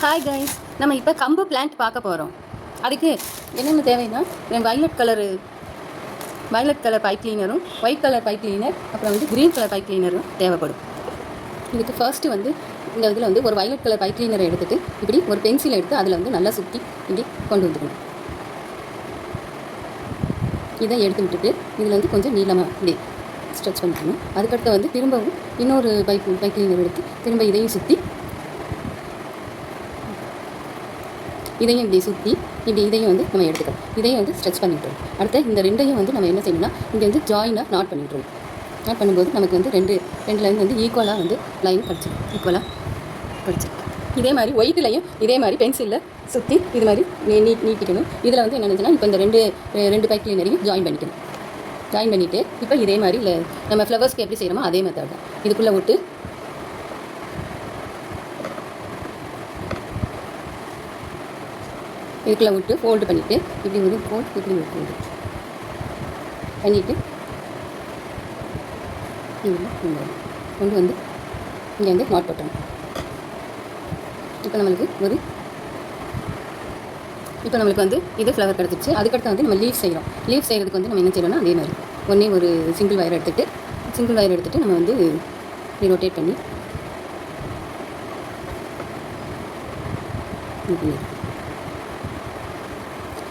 Hi guys, நம்ம இப்போ கம்பு பிளான்ட் பார்க்க போகிறோம். அதுக்கு என்னென்ன தேவைன்னா, வயலட் கலர் பைப் கிளீனரும், ஒயிட் கலர் பைப் கிளீனர், அப்புறம் வந்து க்ரீன் கலர் பைப் கிளீனரும் தேவைப்படும். இதுக்கு ஃபர்ஸ்ட்டு வந்து இந்த இதில் வந்து ஒரு வயலட் கலர் பைப் கிளீனரை எடுத்துகிட்டு இப்படி ஒரு பென்சில் எடுத்து அதில் வந்து நல்லா சுற்றி இப்படி கொண்டு வந்துக்கணும். இதை எடுத்து விட்டுட்டு இதில் வந்து கொஞ்சம் நீளமாக இப்படி ஸ்ட்ரெச் பண்ணிக்கணும். அதுக்கடுத்து வந்து திரும்பவும் இன்னொரு பைப் கிளீனர் எடுத்து திரும்ப இதையும் சுற்றி இதையும் இப்படி சுற்றி இப்படி இதையும் வந்து நம்ம எடுத்துக்கலாம். இதையும் வந்து ஸ்ட்ரெச் பண்ணிவிட்டோம். அடுத்து இந்த ரெண்டையும் வந்து நம்ம என்ன செய்யணும்னா இங்கே வந்து ஜாயினாக நாட் பண்ணிவிட்ருவோம். நாட் பண்ணும்போது நமக்கு வந்து ரெண்டு லைன் வந்து ஈக்குவலாக வந்து லைன் படிச்சிடும். இதே மாதிரி ஒயிட்லையும் இதே மாதிரி பென்சிலில் சுற்றி இது மாதிரி நீட்டிக்கணும். இதில் வந்து என்னென்னா இப்போ இந்த ரெண்டு பைப் கிளீனரையும் ஜாயின் பண்ணிவிட்டு இப்போ இதே மாதிரி இல்லை நம்ம ஃப்ளவர்ஸ்க்கு எப்படி செய்கிறோமோ அதே மெத்தட் தான். இதுக்குள்ளே விட்டு இதுக்குள்ளே விட்டு ஃபோல்டு பண்ணிவிட்டு இப்படி ஒரு ஃபோல்டு இப்படி ஒரு ஃபோல்டு பண்ணிவிட்டு கொண்டு வந்து இங்கே வந்து நாட் போட்டணும். இப்போ நம்மளுக்கு வந்து இது ஃப்ளவர் கிடச்சிச்சு. அதுக்கடுத்து வந்து நம்ம லீஃப் செய்கிறதுக்கு வந்து நம்ம என்ன செய்யணும்னா அதே மாதிரி ஒன்றே ஒரு சிங்கிள் வயர் எடுத்துகிட்டு நம்ம வந்து ரொட்டேட் பண்ணி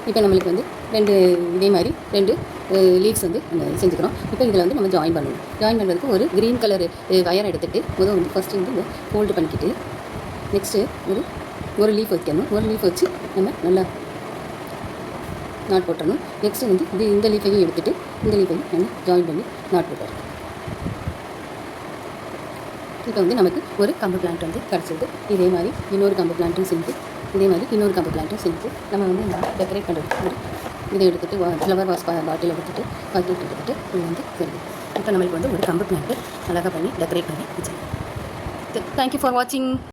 இப்போ நம்மளுக்கு வந்து இதே மாதிரி ரெண்டு லீவ்ஸ் வந்து நம்ம செஞ்சுக்கிறோம். இப்போ இதில் வந்து நம்ம ஜாயின் பண்ணுறதுக்கு ஒரு க்ரீன் கலர் வயர் எடுத்துகிட்டு வந்து ஃபஸ்ட்டு வந்து இந்த ஃபோல்டு பண்ணிக்கிட்டு நெக்ஸ்ட்டு ஒரு லீஃப் வைக்கணும். ஒரு லீஃப் வச்சு நம்ம நல்லா நாட் போட்டுறணும். நெக்ஸ்ட்டு வந்து இந்த லீஃபையும் எடுத்துகிட்டு இந்த லீஃபையும் நம்ம ஜாயின் பண்ணி நாட் போட்டுறோம். இப்போ வந்து நமக்கு ஒரு கம்பு பிளான்ட் வந்து கிடச்சிது. இதே மாதிரி இன்னொரு கம்பு பிளான்ட்டும் செஞ்சு நம்ம வந்து டெக்கரேட் பண்ணுறதுக்கு இதை எடுத்துகிட்டு ஃப்ளவர் வாஷ் பாட்டில் எடுத்துகிட்டு இது வந்து சரி. இப்போ நம்மளுக்கு வந்து ஒரு கம்பு பிளான்ட்டு அழகாக பண்ணி டெக்கரேட் பண்ணி வச்சுருக்கோம். தேங்க்யூ ஃபார் வாட்சிங்.